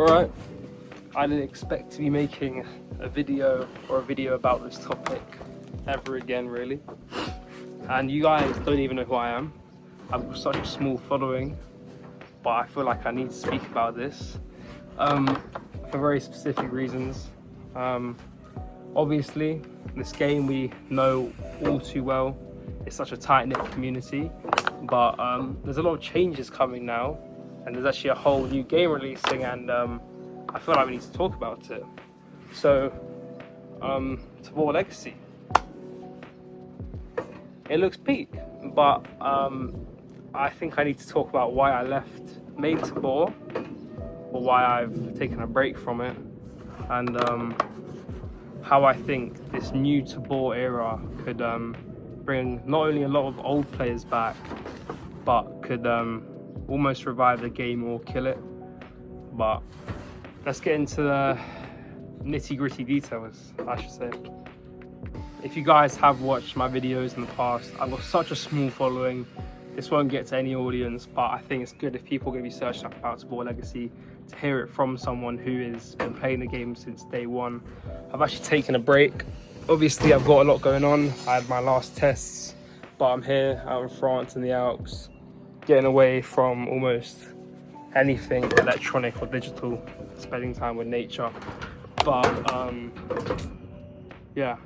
Alright, I didn't expect to be making a video about this topic ever again, really. And you guys don't even know who I am. I've got such a small following, but I feel like I need to speak about this for very specific reasons. Obviously, this game we know all too well. It's such a tight-knit community, but there's a lot of changes coming now, and there's actually a whole new game releasing, and I feel like we need to talk about it. So, Tabor Legacy. It looks peak, but I think I need to talk about why I left main Tabor, or why I've taken a break from it, and how I think this new Tabor era could bring not only a lot of old players back, but could almost revive the game or kill it. But let's get into the nitty-gritty details, I should say. If you guys have watched my videos in the past, I've got such a small following. This won't get to any audience, but I think it's good if people are going to be searching up about Tabor Legacy to hear it from someone who has been playing the game since day one. I've actually taken a break. Obviously, I've got a lot going on. I had my last tests, but I'm here out in France in the Alps, getting away from almost anything electronic or digital, spending time with nature. But yeah,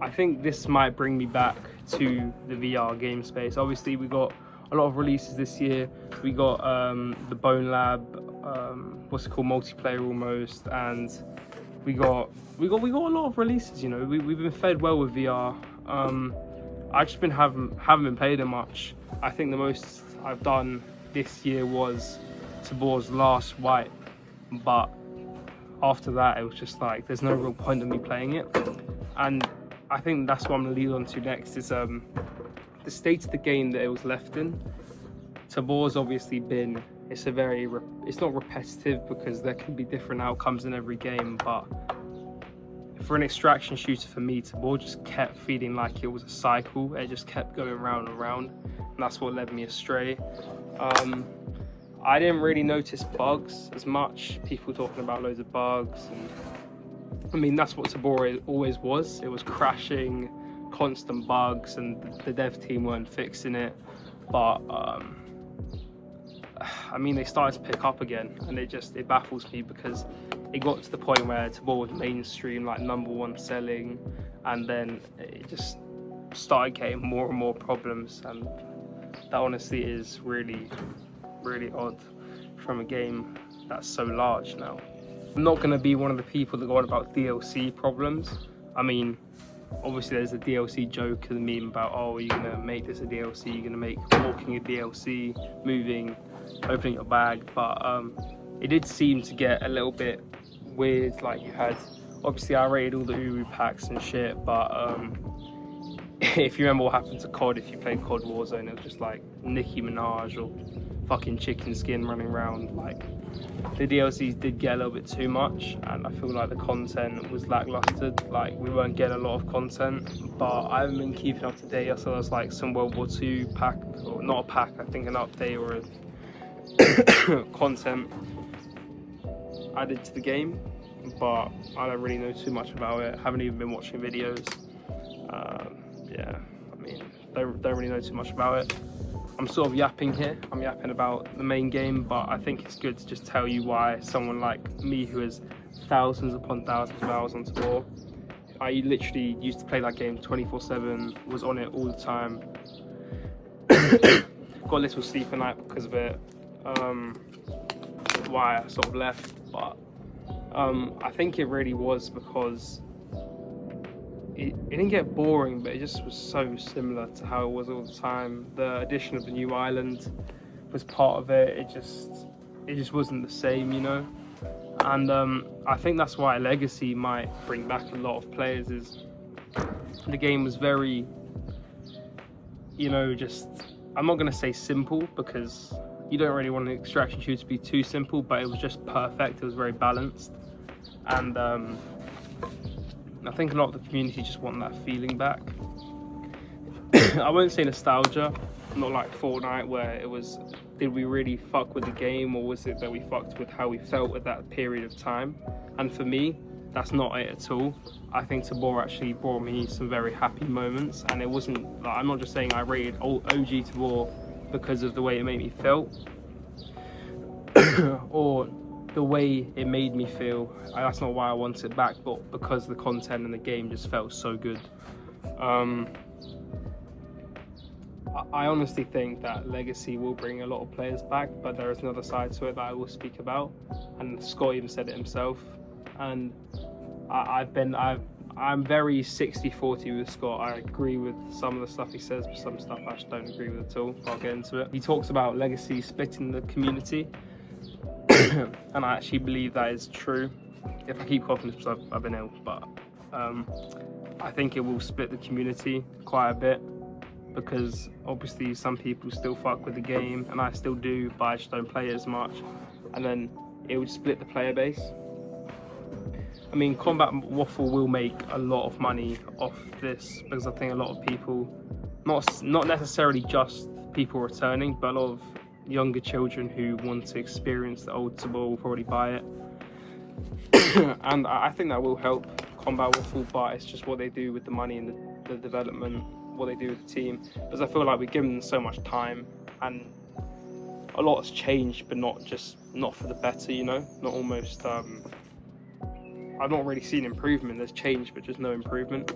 I think this might bring me back to the VR game space. Obviously, we got a lot of releases this year. We got the Bone Lab, what's it called, multiplayer almost, and we got a lot of releases. You know, we've been fed well with VR. I just haven't been playing it much. I think the most I've done this year was Tabor's last wipe, but after that it was just like there's no real point in me playing it. And I think that's what I'm gonna lead on to next is the state of the game that it was left in. Tabor's obviously been, it's not repetitive because there can be different outcomes in every game, but for an extraction shooter for me, Tabor just kept feeling like it was a cycle. It just kept going round and round, and that's what led me astray. I didn't really notice bugs as much. People talking about loads of bugs, and I mean that's what Tabor always was. It was crashing, constant bugs, and the dev team weren't fixing it. But I mean, they started to pick up again, and it baffles me because it got to the point where Tabor was mainstream, like #1 selling, and then it just started getting more and more problems, and that honestly is really, really odd from a game that's so large now. I'm not going to be one of the people that go on about DLC problems. I mean, obviously there's a DLC joke and the meme about, oh, you're going to make this a DLC, you're going to make walking a DLC, moving, opening your bag, but it did seem to get a little bit weird. Like you had, obviously I rated all the Uru packs and shit, but if you remember what happened to COD, if you played COD Warzone, it was just like Nicki Minaj or fucking chicken skin running around. Like the DLCs did get a little bit too much, and I feel like the content was lackluster. Like we weren't getting a lot of content, but I haven't been keeping up to date. I saw there's like some World War II pack, or not a pack, I think an update or a content added to the game, but I don't really know too much about it. I haven't even been watching videos. Yeah, I mean, don't really know too much about it. I'm sort of yapping here. I'm yapping about the main game, but I think it's good to just tell you why someone like me, who has thousands upon thousands of hours on Tabor, I literally used to play that game 24/7, was on it all the time. Got little sleep at night because of it. Why I sort of left, but I think it really was because it didn't get boring, but it just was so similar to how it was all the time. The addition of the new island was part of it. It just wasn't the same, you know. And I think that's why Legacy might bring back a lot of players. Is the game was very, you know, just, I'm not gonna say simple because you don't really want an extraction shooter to be too simple, but it was just perfect. It was very balanced, and I think a lot of the community just want that feeling back. I won't say nostalgia, Not like Fortnite, where it was, did we really fuck with the game, or was it that we fucked with how we felt at that period of time? And for me, that's not it at all. I think Tabor actually brought me some very happy moments, and it wasn't like, I'm not just saying I rated OG Tabor because of the way it made me feel or the way it made me feel. That's not why I want it back, but because the content in the game just felt so good. I honestly think that Legacy will bring a lot of players back, but there is another side to it that I will speak about, and Scott even said it himself. And I'm very 60-40 with Scott. I agree with some of the stuff he says, but some stuff I just don't agree with at all. I'll get into it. He talks about Legacy splitting the community, and I actually believe that is true. If I keep coughing, it's because I've been ill, but I think it will split the community quite a bit, because obviously some people still fuck with the game, and I still do, but I just don't play it as much, and then it would split the player base. I mean, Combat Waffle will make a lot of money off this, because I think a lot of people, not necessarily just people returning, but a lot of younger children who want to experience the old Tabor will probably buy it. And I think that will help Combat Waffle, but it's just what they do with the money and the development, what they do with the team, because I feel like we've given them so much time, and a lot has changed, but not for the better, you know, not almost I've not really seen improvement. There's change, but just no improvement.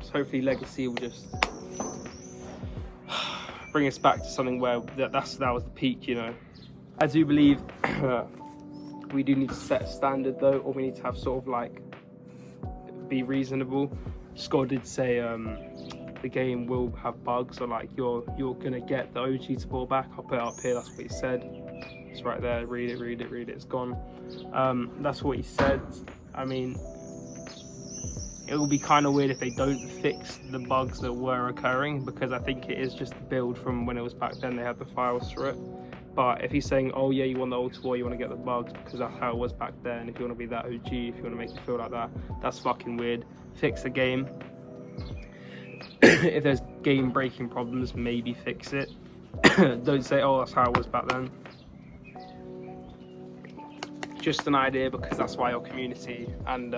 So hopefully Legacy will just bring us back to something where that was the peak, you know. I do believe we do need to set a standard though, or we need to have sort of like be reasonable. Scott did say the game will have bugs, or like you're gonna get the OG Tabor back. I'll put it up here. That's what he said. It's right there. Read it. It's gone. That's what he said. I mean, it will be kind of weird if they don't fix the bugs that were occurring, because I think it is just a build from when it was back then. They had the files for it. But if he's saying, oh yeah, you want the old Tabor, you want to get the bugs because that's how it was back then, if you want to be that OG, if you want to make it feel like that, that's fucking weird. Fix the game. If there's game breaking problems, maybe fix it. Don't say, oh, that's how it was back then. Just an idea, because that's why your community and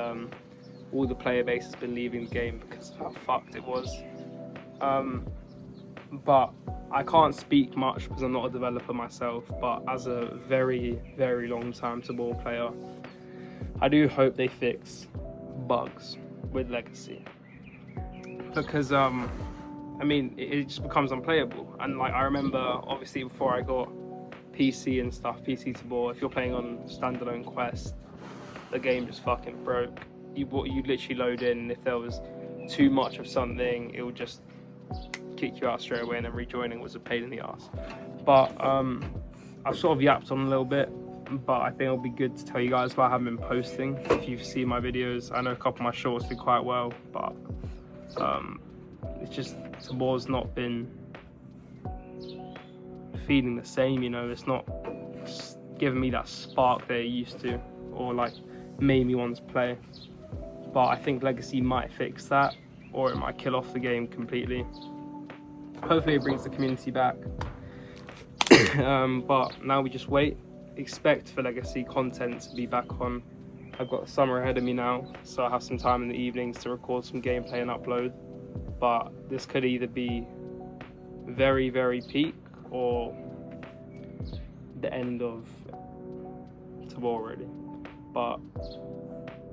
all the player base has been leaving the game because of how fucked it was. But I can't speak much because I'm not a developer myself, but as a very, very long time Tabor player, I do hope they fix bugs with Legacy, because I mean, it just becomes unplayable. And like, I remember obviously before I got PC and stuff, PC Tabor, if you're playing on standalone Quest, the game just fucking broke. You literally load in, and if there was too much of something, it would just kick you out straight away, and then rejoining was a pain in the ass. But I've sort of yapped on a little bit, but I think it'll be good to tell you guys why I haven't been posting. If you've seen my videos, I know a couple of my shorts did quite well, but it's just Tabor's not been feeling the same, you know. It's not giving me that spark that it used to, or like made me want to play. But I think Legacy might fix that, or it might kill off the game completely. Hopefully it brings the community back. But now we just wait. Expect for Legacy content to be back on. I've got the summer ahead of me now, so I have some time in the evenings to record some gameplay and upload. But this could either be very, very peak, or the end of Tabor already. But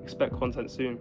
expect content soon.